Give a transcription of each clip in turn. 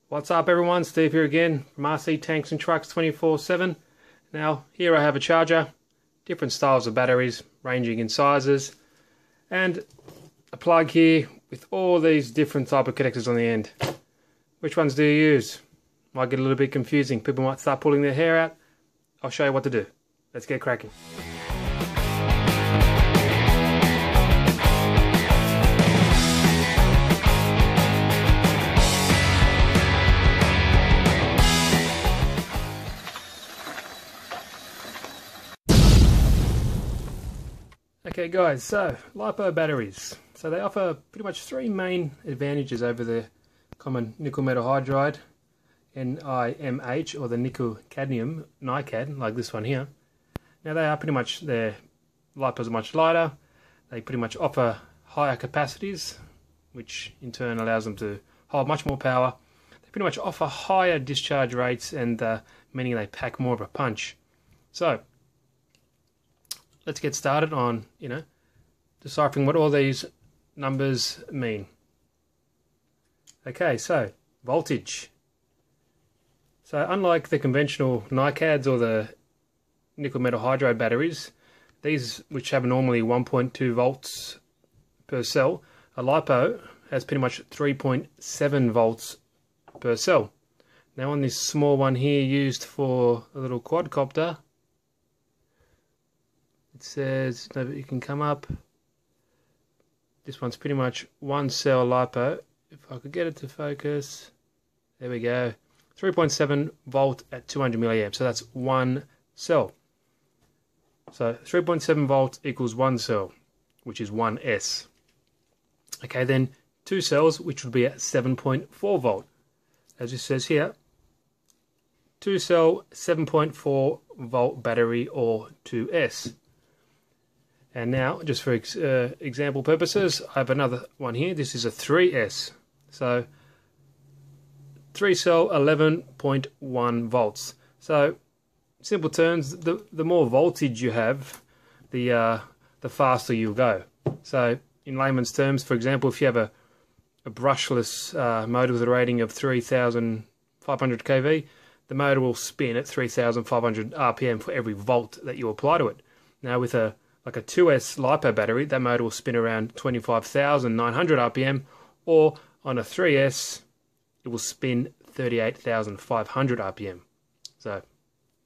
What's up everyone, Steve here again from RC Tanks and Trucks 24/7. Now here I have a charger, different styles of batteries ranging in sizes, and a plug here with all these different type of connectors on the end. Which ones do you use? Might get a little bit confusing, people might start pulling their hair out. I'll show you what to do. Let's get cracking. Okay guys, so Lipo batteries. So they offer pretty much three main advantages over the common nickel metal hydride, NiMH, or the nickel cadmium NiCad, like this one here. Now they are pretty much, their Lipos are much lighter, they pretty much offer higher capacities, which in turn allows them to hold much more power. They pretty much offer higher discharge rates, and meaning they pack more of a punch. So let's get started on, deciphering what all these numbers mean. Okay, so voltage. So unlike the conventional NiCads or the nickel metal hydride batteries, these which have normally 1.2 volts per cell, a Lipo has pretty much 3.7 volts per cell. Now on this small one here used for a little quadcopter, it says that you can come up. This one's pretty much one cell Lipo. If I could get it to focus, there we go. 3.7 volt at 200 milliamps. So that's one cell. So 3.7 volts equals one cell, which is 1S. Okay, then two cells, which would be at 7.4 volt. As it says here, two cell 7.4 volt battery, or 2S. And now, just for example purposes, I have another one here. This is a 3S. So, 3 cell 11.1 volts. So, simple terms, the more voltage you have, the faster you'll go. So, in layman's terms, for example, if you have a brushless motor with a rating of 3,500 kV, the motor will spin at 3,500 RPM for every volt that you apply to it. Now, with a 2S Lipo battery, that motor will spin around 25,900 RPM, or on a 3S, it will spin 38,500 RPM. So,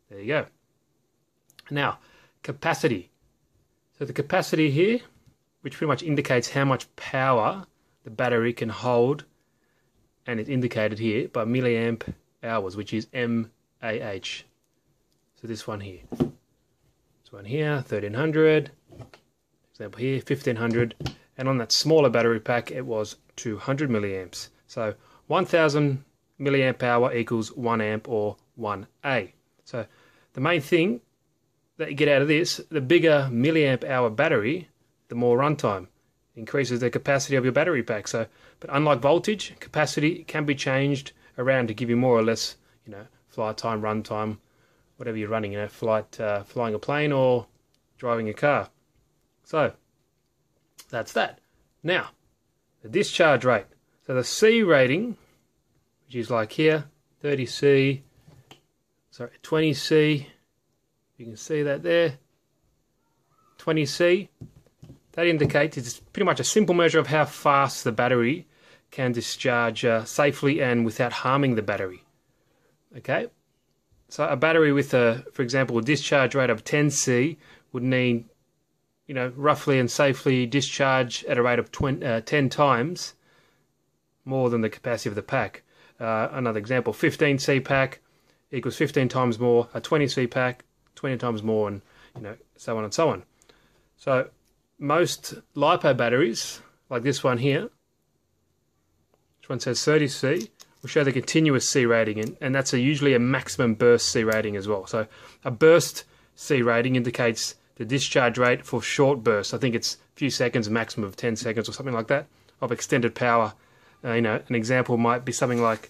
there you go. Now, capacity. So the capacity here, which pretty much indicates how much power the battery can hold, and it's indicated here by milliamp hours, which is mAh. So this one here. One here, 1300, example here, 1500, and on that smaller battery pack it was 200 milliamps. So 1000 milliamp hour equals 1 amp, or 1A. So the main thing that you get out of this, the bigger milliamp hour battery, the more runtime. It increases the capacity of your battery pack. So, but unlike voltage, capacity can be changed around to give you more or less, flight time, run time, whatever you're running, flying a plane or driving a car. So that's that. Now, the discharge rate. So the C rating, which is like here, 20C, you can see that there, 20C, that indicates it's pretty much a simple measure of how fast the battery can discharge safely and without harming the battery. Okay? So a battery with for example, a discharge rate of 10C would need, roughly and safely discharge at a rate of 10 times more than the capacity of the pack. Another example, 15C pack equals 15 times more, a 20C pack, 20 times more, and so on and so on. So most Lipo batteries, like this one here, which one says 30C, will show the continuous C rating, and that's usually a maximum burst C rating as well. So a burst C rating indicates the discharge rate for short bursts. I think it's a few seconds, a maximum of 10 seconds or something like that, of extended power. An example might be something like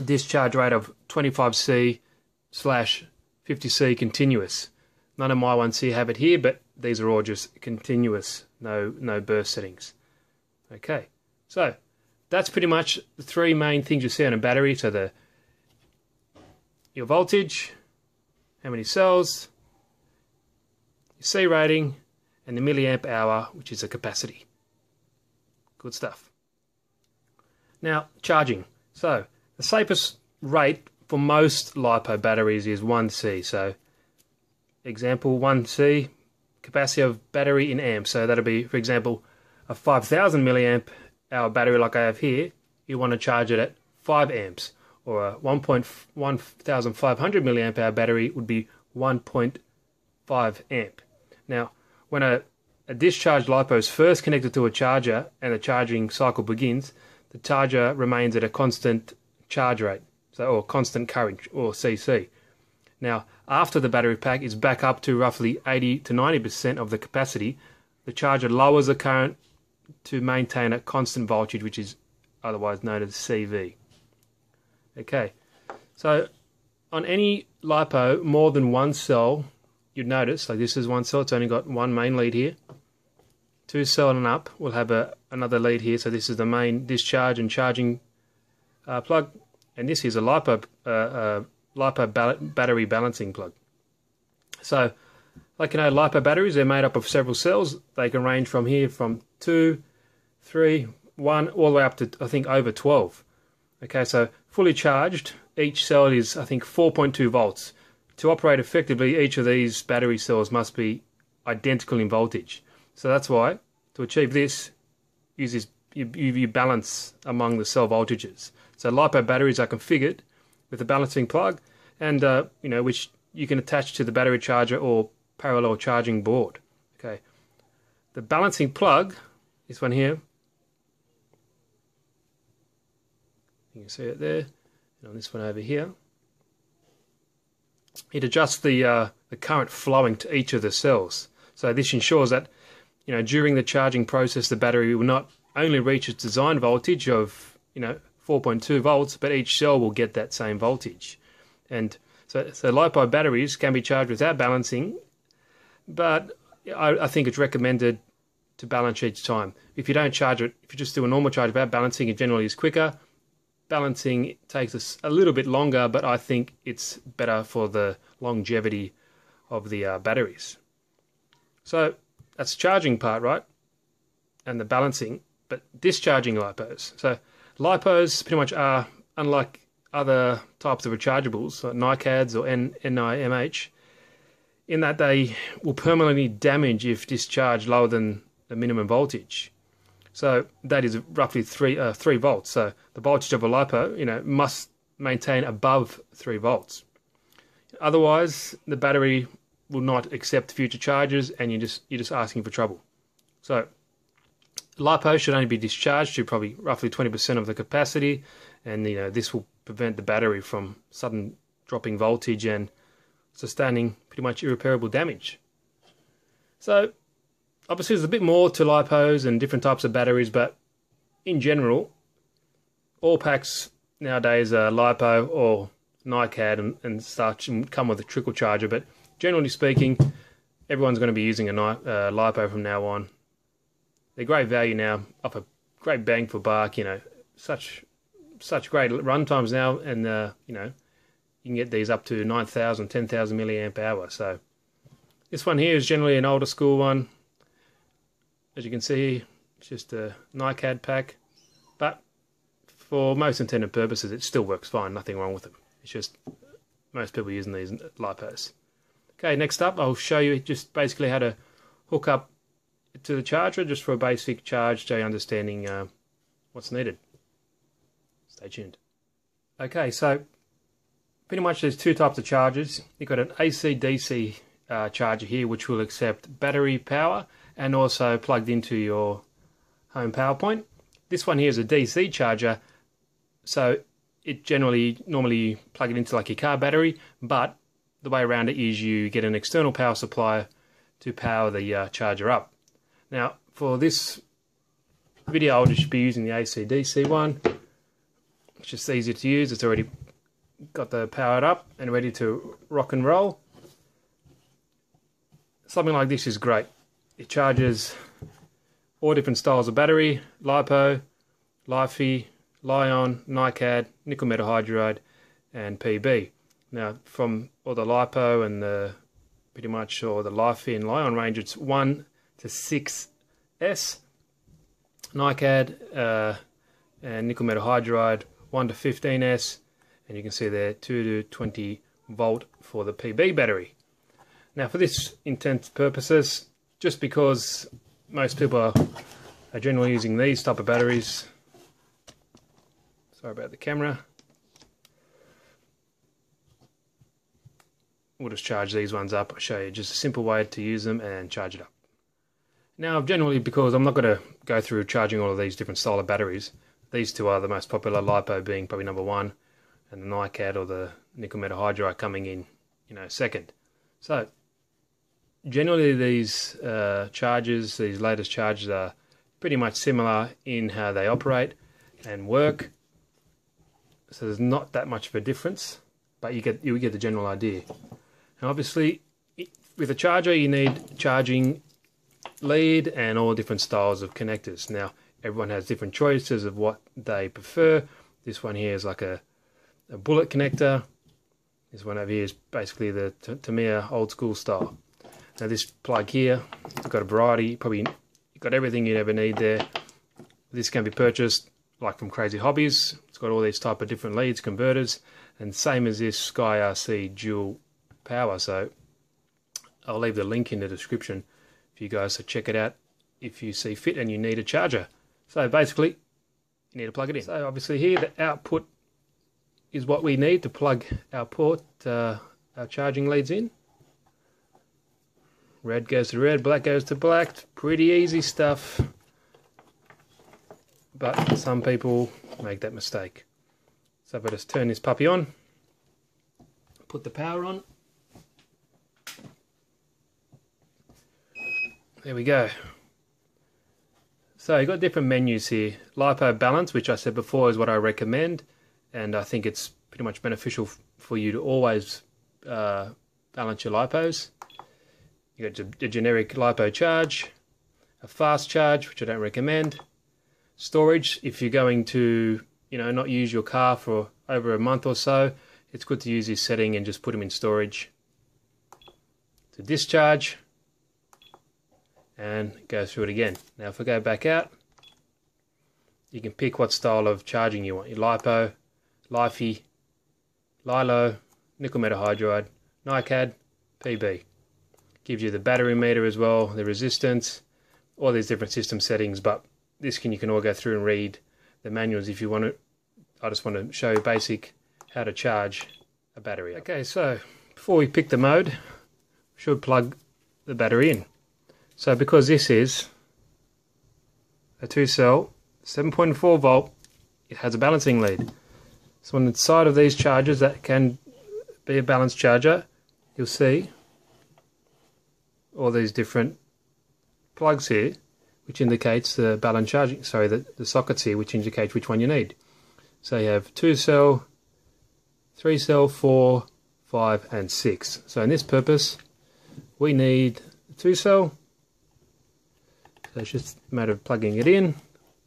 discharge rate of 25C / 50C continuous. None of my ones here have it here, but these are all just continuous, no burst settings. Okay, so that's pretty much the three main things you see on a battery. So your voltage, how many cells, your C rating, and the milliamp hour, which is the capacity. Good stuff. Now, charging. So the safest rate for most LiPo batteries is 1C. So example 1C, capacity of battery in amps. So that'll be, for example, a 5,000 milliamp hour battery like I have here. You want to charge it at 5 amps. Or a 1,500 milliamp hour battery would be 1.5 amp. Now, when a discharged LiPo is first connected to a charger and the charging cycle begins, the charger remains at a constant charge rate, or constant current, or CC. Now, after the battery pack is back up to roughly 80 to 90% of the capacity, the charger lowers the current to maintain a constant voltage, which is otherwise known as CV. Okay, so on any LiPo, more than one cell, you'd notice, like this is one cell, it's only got one main lead here. 2 cell and up will have another lead here, so this is the main discharge and charging plug, and this is a LiPo battery balancing plug. So, like you know, LiPo batteries, they're made up of several cells. They can range from here from 2, 3, 1, all the way up to, I think, over 12. Okay, so fully charged, each cell is, I think, 4.2 volts. To operate effectively, each of these battery cells must be identical in voltage. So that's why, to achieve this, you balance among the cell voltages. So LiPo batteries are configured with a balancing plug, and which you can attach to the battery charger or parallel charging board. Okay, the balancing plug, this one here, you can see it there, and on this one over here, it adjusts the current flowing to each of the cells. So this ensures that, during the charging process, the battery will not only reach its design voltage of, 4.2 volts, but each cell will get that same voltage. And so LiPo batteries can be charged without balancing, but I think it's recommended to balance each time. If you don't charge it, if you just do a normal charge without balancing, it generally is quicker. Balancing takes us a little bit longer, but I think it's better for the longevity of the batteries. So that's the charging part, right? And the balancing, but discharging LiPos. So LiPos pretty much are, unlike other types of rechargeables, like NiCads or NIMH, in that they will permanently damage if discharged lower than the minimum voltage. So that is roughly 3 volts. So the voltage of a LiPo, must maintain above 3 volts. Otherwise, the battery will not accept future charges, and you're just asking for trouble. So LiPo should only be discharged to probably roughly 20% of the capacity, and this will prevent the battery from sudden dropping voltage and sustaining pretty much irreparable damage. So obviously there's a bit more to LiPos and different types of batteries, but in general, all packs nowadays are LiPo or NiCad and such, and come with a trickle charger, but generally speaking, everyone's going to be using a LiPo from now on. They're great value now, offer great bang for buck, such great run times now, and you can get these up to 9,000, 10,000 milliamp hour. So this one here is generally an older school one. As you can see, it's just a NiCad pack, but for most intended purposes, it still works fine. Nothing wrong with it. It's just most people using these LiPos. Okay, next up, I'll show you just basically how to hook up to the charger, just for a basic charge, so you're understanding what's needed. Stay tuned. Okay, so pretty much there's 2 types of chargers. You've got an AC/DC charger here, which will accept battery power and also plugged into your home power point. This one here is a DC charger, so it normally plug it into like your car battery, but the way around it is you get an external power supply to power the charger up. Now, for this video, I'll just be using the AC/DC one. It's just easier to use. It's already got the powered up and ready to rock and roll. Something like this is great. It charges all different styles of battery, LiPo, Li-Fi, Li-on, NiCad, nickel metal hydride, and PB. Now, from all the Lipo and the pretty much all the Li-Fi and Li-on range, it's 1 to 6S. NiCad and nickel metal hydride 1 to 15S, and you can see there 2 to 20 volt for the PB battery. Now, for this intent purposes, just because most people are generally using these type of batteries, sorry about the camera, we'll just charge these ones up. I'll show you just a simple way to use them and charge it up. Now, generally, because I'm not going to go through charging all of these different style of batteries, these two are the most popular, Lipo being probably number 1, and the NiCad or the nickel metal hydride coming in, second. So, generally these chargers, these latest chargers are pretty much similar in how they operate and work. So there's not that much of a difference, but you get the general idea. Now, obviously, with a charger, you need charging lead and all different styles of connectors. Now, everyone has different choices of what they prefer. This one here is like a bullet connector. This one over here is basically the Tamiya old school style. Now, this plug here, you've got a variety. Probably you've got everything you'd ever need there. This can be purchased like from CRAZYHobbies. It's got all these type of different leads, converters, and same as this Sky RC dual power. So I'll leave the link in the description for you guys to check it out if you see fit and you need a charger. So basically, you need to plug it in. So obviously here, the output is what we need to plug our port, our charging leads in. Red goes to red, black goes to black. Pretty easy stuff. But some people make that mistake. So if I just turn this puppy on, put the power on. There we go. So you've got different menus here. Lipo balance, which I said before is what I recommend, and I think it's pretty much beneficial for you to always balance your lipos. You got the generic lipo charge, a fast charge, which I don't recommend. Storage, if you're going to not use your car for over a month or so, it's good to use this setting and just put them in storage. To discharge, and go through it again. Now if I go back out, you can pick what style of charging you want. Your Lipo, Li-Fi, Lilo, nickel metal hydride, NiCad, PB. Gives you the battery meter as well, the resistance, all these different system settings, but you can all go through and read the manuals if you want to. I just want to show you basic how to charge a battery up. Okay, so before we pick the mode, we should plug the battery in. So because this is a 2-cell, 7.4 volt, it has a balancing lead. So on the side of these chargers that can be a balanced charger, you'll see all these different plugs here, which indicates the balance charging, the sockets here, which indicate which one you need. So you have 2-cell, 3-cell, 4, 5, and 6. So in this purpose, we need a 2-cell. So it's just a matter of plugging it in,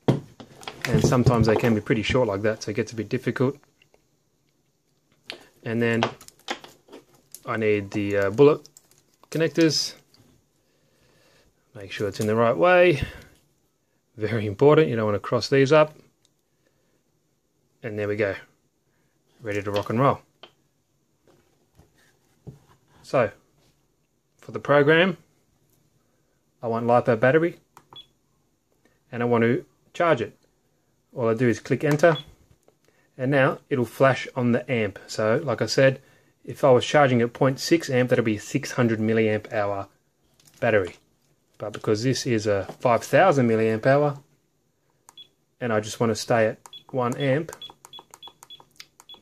and sometimes they can be pretty short like that, so it gets a bit difficult. And then I need the bullet connectors. Make sure it's in the right way. Very important, you don't want to cross these up. And there we go, ready to rock and roll. So for the program, I want Lipo battery and I want to charge it. All I do is click enter, and now it'll flash on the amp. So like I said, if I was charging at 0.6 amp, that'll be 600 milliamp hour battery. But because this is a 5000 milliamp hour and I just want to stay at 1 amp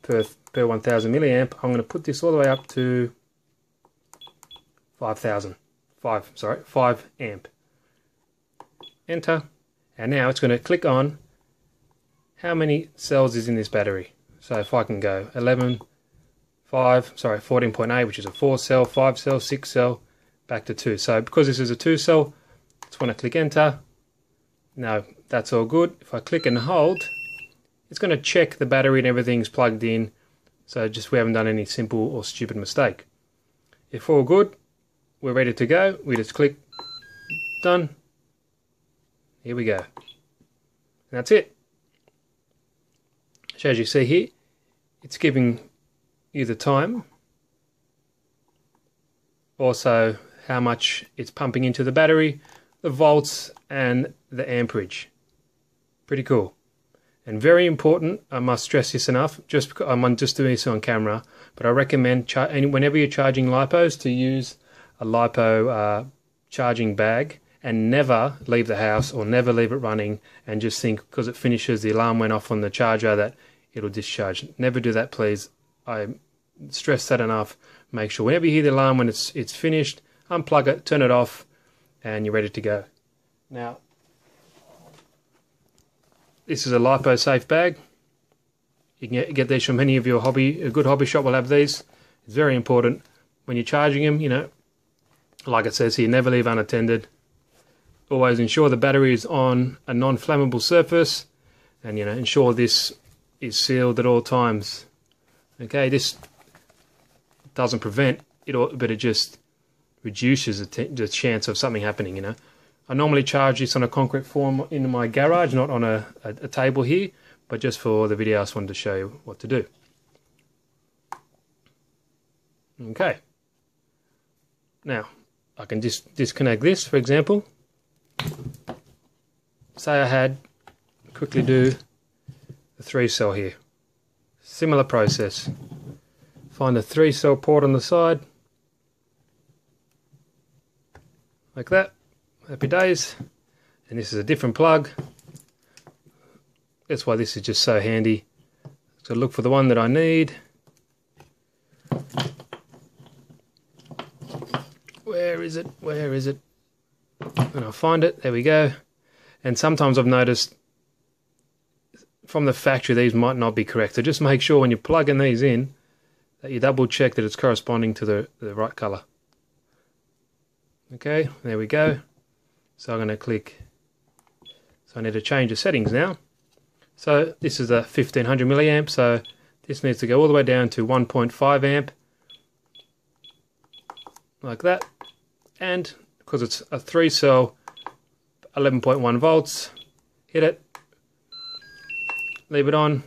per 1000 milliamp, I'm going to put this all the way up to 5 amp. Enter, and now it's going to click on how many cells is in this battery. So if I can go 14.8, which is a 4-cell, 5-cell, 6-cell, back to 2. So because this is a 2-cell, I just want to click enter, Now that's all good. If I click and hold, it's going to check the battery and everything's plugged in, so just we haven't done any simple or stupid mistake. If all good, we're ready to go. We just click done. Here we go. And that's it. So as you see here, it's giving you the time, also how much it's pumping into the battery, the volts and the amperage. Pretty cool. And very important, I must stress this enough, just because I'm just doing this on camera, but I recommend whenever you're charging Lipos to use a Lipo charging bag, and never leave the house or never leave it running and just think because it finishes, the alarm went off on the charger, that it'll discharge. Never do that, please. I stress that enough. Make sure whenever you hear the alarm when it's finished, unplug it, turn it off, and you're ready to go. Now, this is a Lipo Safe Bag. You can get these from any of your a good hobby shop will have these. It's very important when you're charging them, you know, like it says here, never leave unattended. Always ensure the battery is on a non-flammable surface, and you know, ensure this is sealed at all times. Okay, this doesn't prevent it, but it just reduces the chance of something happening, you know. I normally charge this on a concrete form in my garage, not on a table here, but just for the video I just wanted to show you what to do. Okay. Now, I can just disconnect this, for example. Say I had quickly do the 3-cell here. Similar process. Find the 3-cell port on the side. Like that. Happy days. And this is a different plug. That's why this is just so handy. So look for the one that I need. Where is it? Where is it? And I'll find it. There we go. And sometimes I've noticed from the factory these might not be correct. So just make sure when you're plugging these in that you double check that it's corresponding to the right color. Okay, there we go. So I'm going to click. So I need to change the settings now. So this is a 1500 milliamp. So this needs to go all the way down to 1.5 amp. Like that. And because it's a 3-cell, 11.1 volts, hit it, leave it on,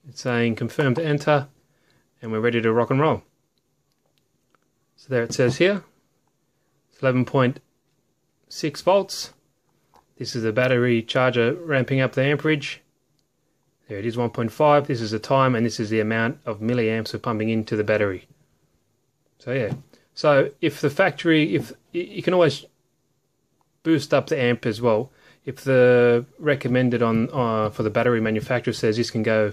it's saying confirm to enter, and we're ready to rock and roll. So there it says here, it's 11.6 volts, this is the battery charger ramping up the amperage, there it is 1.5, this is the time, and this is the amount of milliamps we're pumping into the battery. So yeah, so if the factory, if you can always boost up the amp as well. If the recommended on for the battery manufacturer says this can go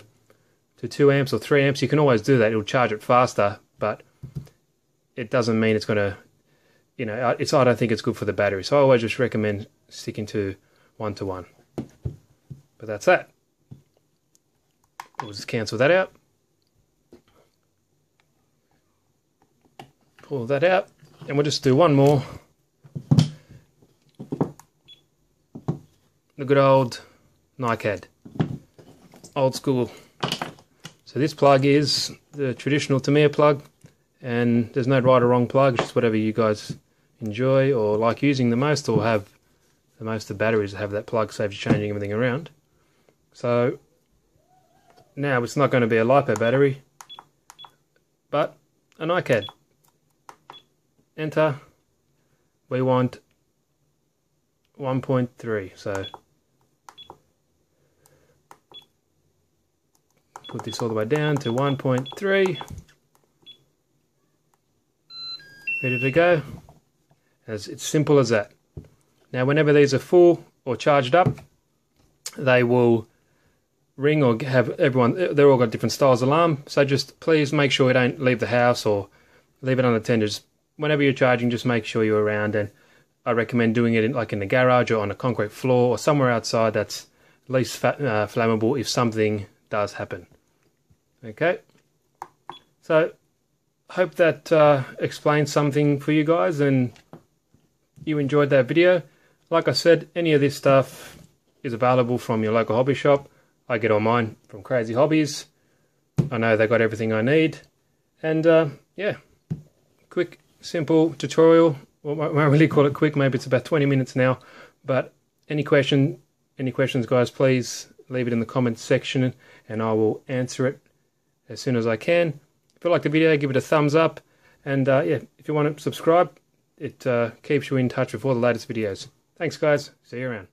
to 2 amps or 3 amps, you can always do that. It'll charge it faster, but it doesn't mean it's going to, you know, I don't think it's good for the battery. So I always just recommend sticking to 1-to-1. But that's that. We'll just cancel that out. Pull that out, and we'll just do one more. The good old NiCad, old school. So this plug is the traditional Tamiya plug, and there's no right or wrong plug, just whatever you guys enjoy or like using the most, or have the most of the batteries that have that plug, saves you changing everything around. So now it's not going to be a Lipo battery, but a NiCad. Enter. We want 1.3, so put this all the way down to 1.3. Ready to go. It's simple as that. Now whenever these are full or charged up, they will ring or have they're all got different styles of alarm. So just please make sure you don't leave the house or leave it unattended. Just whenever you're charging, just make sure you're around, and I recommend doing it like in the garage or on a concrete floor or somewhere outside that's least flammable if something does happen. Okay, so hope that explains something for you guys and you enjoyed that video. Like I said, any of this stuff is available from your local hobby shop. I get all mine from CRAZYHobbies. I know they got everything I need. And yeah, quick, simple tutorial. Well, I won't really call it quick, maybe it's about 20 minutes now. But any questions, guys, please leave it in the comments section and I will answer it as soon as I can. If you like the video, give it a thumbs up. And yeah, if you want to subscribe, it keeps you in touch with all the latest videos. Thanks, guys. See you around.